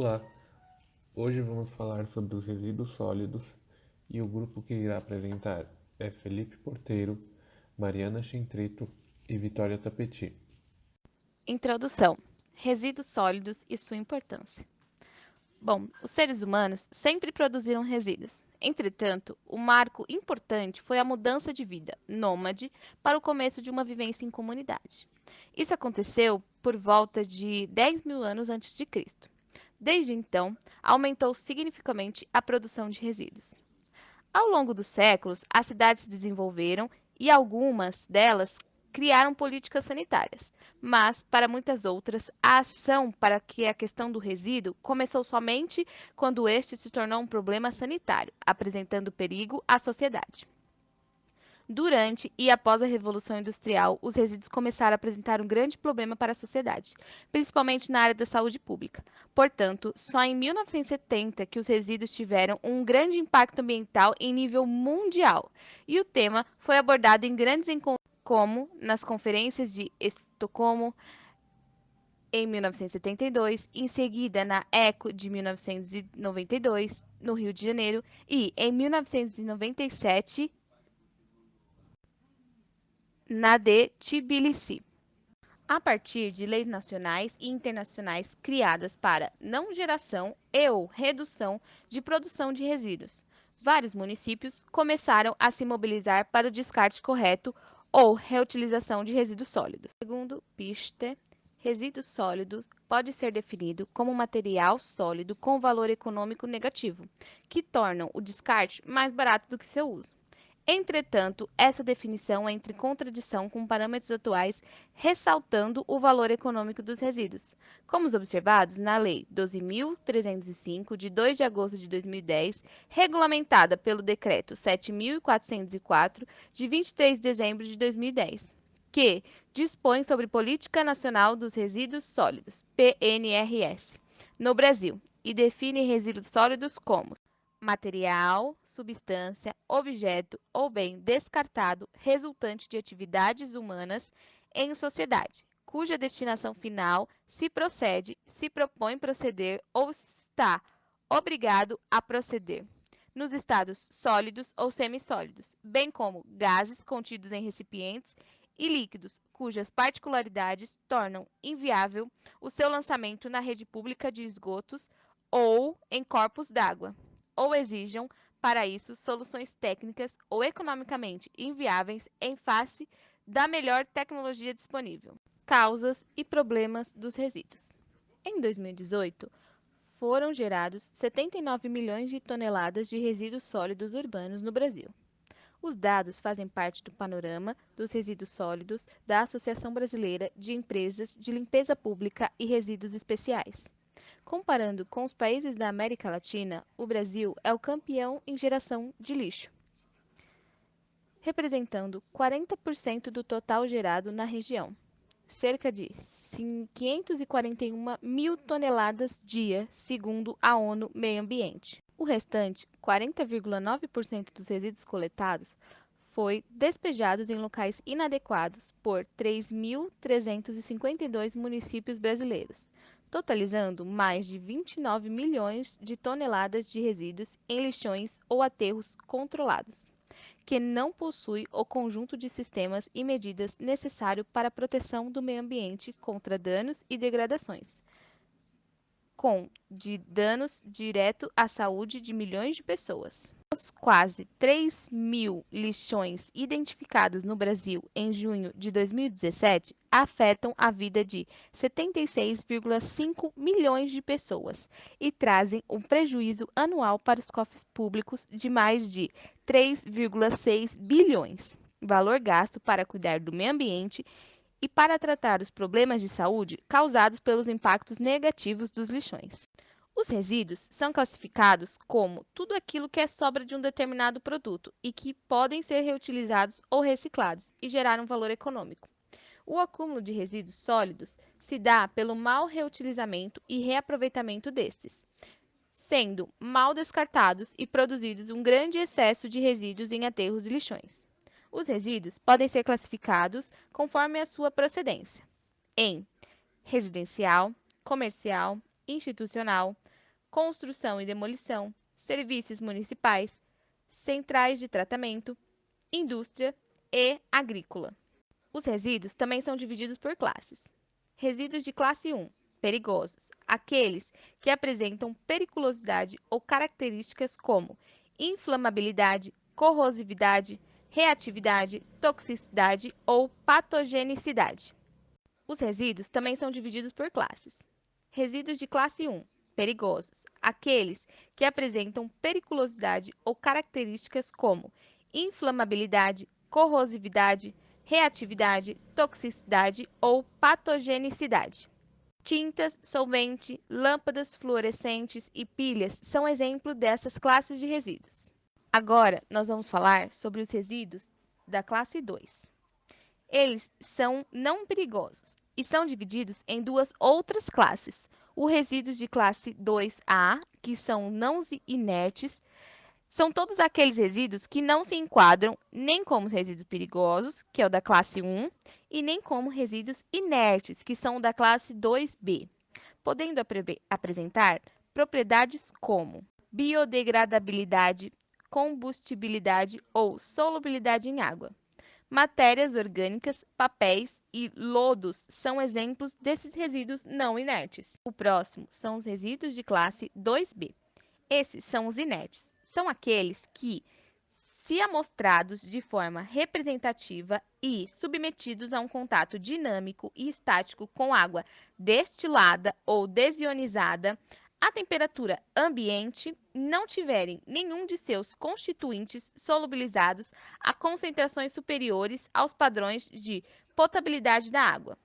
Olá, hoje vamos falar sobre os resíduos sólidos e o grupo que irá apresentar é Felipe Porteiro, Mariana Chentrito e Vitória Tapeti. Introdução: resíduos sólidos e sua importância. Bom, os seres humanos sempre produziram resíduos. Entretanto, o marco importante foi a mudança de vida nômade para o começo de uma vivência em comunidade. Isso aconteceu por volta de 10 mil anos antes de Cristo. Desde então, aumentou significativamente a produção de resíduos. Ao longo dos séculos, as cidades se desenvolveram e algumas delas criaram políticas sanitárias, mas para muitas outras, a ação para que a questão do resíduo começou somente quando este se tornou um problema sanitário, apresentando perigo à sociedade. Durante e após a Revolução Industrial, os resíduos começaram a apresentar um grande problema para a sociedade, principalmente na área da saúde pública. Portanto, só em 1970 que os resíduos tiveram um grande impacto ambiental em nível mundial, e o tema foi abordado em grandes encontros como nas conferências de Estocolmo em 1972, em seguida na ECO de 1992, no Rio de Janeiro, e em 1997 na de Tbilisi, a partir de leis nacionais e internacionais criadas para não geração e/ou redução de produção de resíduos. Vários municípios começaram a se mobilizar para o descarte correto ou reutilização de resíduos sólidos. Segundo Piste, resíduo sólido pode ser definido como material sólido com valor econômico negativo, que tornam o descarte mais barato do que seu uso. Entretanto, essa definição entra em contradição com parâmetros atuais, ressaltando o valor econômico dos resíduos, como os observados na Lei 12.305, de 2 de agosto de 2010, regulamentada pelo Decreto 7.404, de 23 de dezembro de 2010, que dispõe sobre Política Nacional dos Resíduos Sólidos, PNRS, no Brasil, e define resíduos sólidos como material, substância, objeto ou bem descartado resultante de atividades humanas em sociedade, cuja destinação final se propõe proceder ou está obrigado a proceder, nos estados sólidos ou semissólidos, bem como gases contidos em recipientes e líquidos, cujas particularidades tornam inviável o seu lançamento na rede pública de esgotos ou em corpos d'água, ou exijam, para isso, soluções técnicas ou economicamente inviáveis em face da melhor tecnologia disponível. Causas e problemas dos resíduos. Em 2018, foram gerados 79 milhões de toneladas de resíduos sólidos urbanos no Brasil. Os dados fazem parte do panorama dos resíduos sólidos da Associação Brasileira de Empresas de Limpeza Pública e Resíduos Especiais. Comparando com os países da América Latina, o Brasil é o campeão em geração de lixo, representando 40% do total gerado na região, cerca de 541 mil toneladas dia, segundo a ONU Meio Ambiente. O restante, 40,9% dos resíduos coletados, foi despejados em locais inadequados por 3.352 municípios brasileiros, totalizando mais de 29 milhões de toneladas de resíduos em lixões ou aterros controlados, que não possui o conjunto de sistemas e medidas necessário para a proteção do meio ambiente contra danos e degradações, de danos direto à saúde de milhões de pessoas. Os quase 3 mil lixões identificados no Brasil em junho de 2017 afetam a vida de 76,5 milhões de pessoas e trazem um prejuízo anual para os cofres públicos de mais de 3,6 bilhões, valor gasto para cuidar do meio ambiente e para tratar os problemas de saúde causados pelos impactos negativos dos lixões. Os resíduos são classificados como tudo aquilo que é sobra de um determinado produto e que podem ser reutilizados ou reciclados e gerar um valor econômico. O acúmulo de resíduos sólidos se dá pelo mau reutilizamento e reaproveitamento destes, sendo mal descartados e produzidos um grande excesso de resíduos em aterros e lixões. Os resíduos podem ser classificados conforme a sua procedência, em residencial, comercial, institucional, construção e demolição, serviços municipais, centrais de tratamento, indústria e agrícola. Os resíduos também são divididos por classes. Resíduos de classe 1, perigosos, aqueles que apresentam periculosidade ou características como inflamabilidade, corrosividade, reatividade, toxicidade ou patogenicidade. Os resíduos também são divididos por classes. Resíduos de classe 1, perigosos, aqueles que apresentam periculosidade ou características como inflamabilidade, corrosividade, reatividade, toxicidade ou patogenicidade. Tintas, solvente, lâmpadas fluorescentes e pilhas são exemplo dessas classes de resíduos. Agora, nós vamos falar sobre os resíduos da classe 2. Eles são não perigosos e são divididos em duas outras classes. Os resíduos de classe 2A, que são não inertes, são todos aqueles resíduos que não se enquadram nem como resíduos perigosos, que é o da classe 1, e nem como resíduos inertes, que são o da classe 2B, podendo apresentar propriedades como biodegradabilidade, combustibilidade ou solubilidade em água. Matérias orgânicas, papéis e lodos são exemplos desses resíduos não inertes. O próximo são os resíduos de classe 2B. Esses são os inertes. São aqueles que, se amostrados de forma representativa e submetidos a um contato dinâmico e estático com água destilada ou desionizada, a temperatura ambiente, não tiverem nenhum de seus constituintes solubilizados a concentrações superiores aos padrões de potabilidade da água.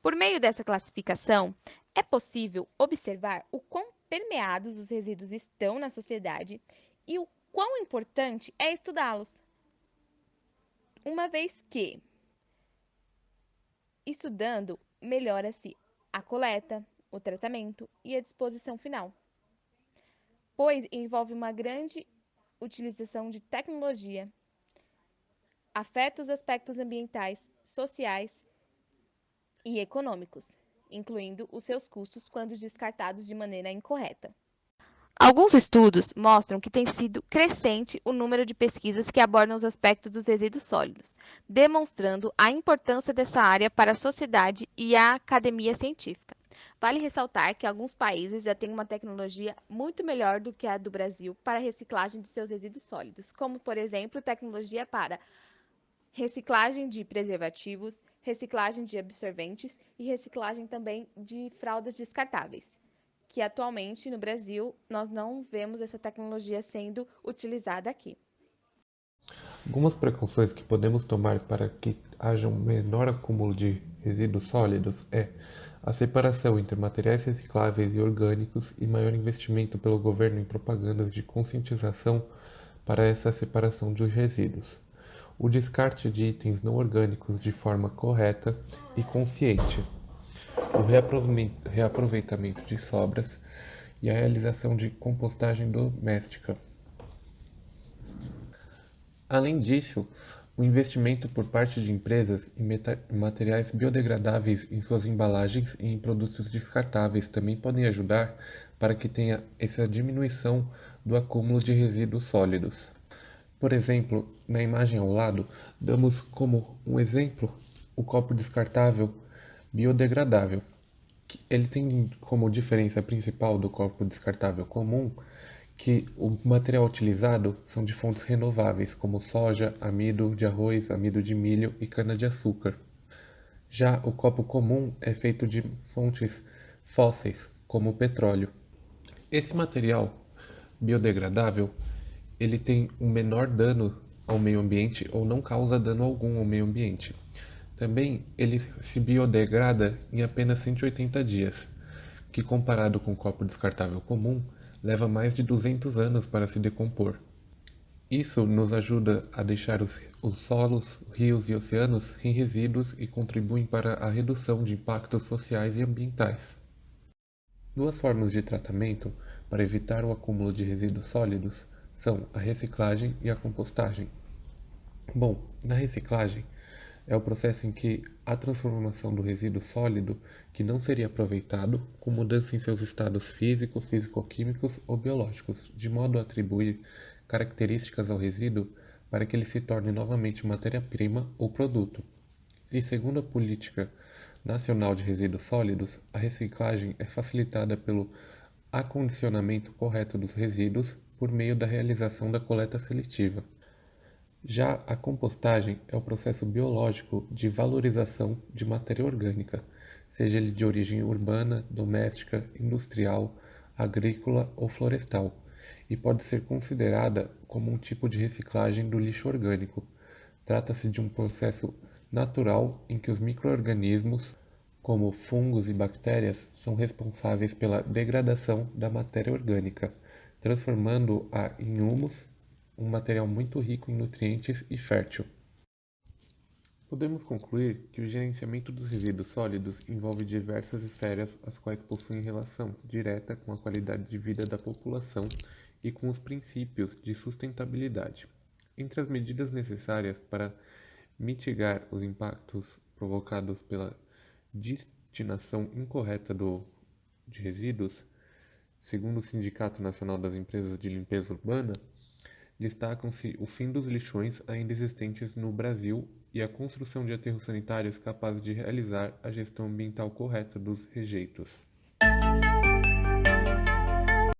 Por meio dessa classificação, é possível observar o quão permeados os resíduos estão na sociedade e o quão importante é estudá-los, uma vez que, estudando, melhora-se a coleta, o tratamento e a disposição final, pois envolve uma grande utilização de tecnologia, afeta os aspectos ambientais, sociais e econômicos, incluindo os seus custos quando descartados de maneira incorreta. Alguns estudos mostram que tem sido crescente o número de pesquisas que abordam os aspectos dos resíduos sólidos, demonstrando a importância dessa área para a sociedade e a academia científica. Vale ressaltar que alguns países já têm uma tecnologia muito melhor do que a do Brasil para a reciclagem de seus resíduos sólidos, como, por exemplo, tecnologia para reciclagem de preservativos, reciclagem de absorventes e reciclagem também de fraldas descartáveis, que atualmente no Brasil nós não vemos essa tecnologia sendo utilizada aqui. Algumas precauções que podemos tomar para que haja um menor acúmulo de resíduos sólidos é a separação entre materiais recicláveis e orgânicos e maior investimento pelo governo em propagandas de conscientização para essa separação dos resíduos. O descarte de itens não orgânicos de forma correta e consciente. O reaproveitamento de sobras e a realização de compostagem doméstica. Além disso, o investimento por parte de empresas em materiais biodegradáveis em suas embalagens e em produtos descartáveis também podem ajudar para que tenha essa diminuição do acúmulo de resíduos sólidos. Por exemplo, na imagem ao lado, damos como um exemplo o copo descartável biodegradável. Ele tem como diferença principal do copo descartável comum que o material utilizado são de fontes renováveis, como soja, amido de arroz, amido de milho e cana-de-açúcar. Já o copo comum é feito de fontes fósseis, como o petróleo. Esse material biodegradável, ele tem um menor dano ao meio ambiente ou não causa dano algum ao meio ambiente. Também ele se biodegrada em apenas 180 dias, que comparado com o copo descartável comum, leva mais de 200 anos para se decompor. Isso nos ajuda a deixar os solos, rios e oceanos sem resíduos e contribuem para a redução de impactos sociais e ambientais. Duas formas de tratamento para evitar o acúmulo de resíduos sólidos são a reciclagem e a compostagem. Bom, na reciclagem, É o processo em que a transformação do resíduo sólido, que não seria aproveitado, com mudança em seus estados físicos, físico-químicos ou biológicos, de modo a atribuir características ao resíduo para que ele se torne novamente matéria-prima ou produto. E segundo a Política Nacional de Resíduos Sólidos, a reciclagem é facilitada pelo acondicionamento correto dos resíduos por meio da realização da coleta seletiva. Já a compostagem é o processo biológico de valorização de matéria orgânica, seja ele de origem urbana, doméstica, industrial, agrícola ou florestal, e pode ser considerada como um tipo de reciclagem do lixo orgânico. Trata-se de um processo natural em que os micro-organismos, como fungos e bactérias, são responsáveis pela degradação da matéria orgânica, transformando-a em humus, um material muito rico em nutrientes e fértil. Podemos concluir que o gerenciamento dos resíduos sólidos envolve diversas esferas as quais possuem relação direta com a qualidade de vida da população e com os princípios de sustentabilidade. Entre as medidas necessárias para mitigar os impactos provocados pela destinação incorreta de resíduos, segundo o Sindicato Nacional das Empresas de Limpeza Urbana, destacam-se o fim dos lixões ainda existentes no Brasil e a construção de aterros sanitários capazes de realizar a gestão ambiental correta dos rejeitos.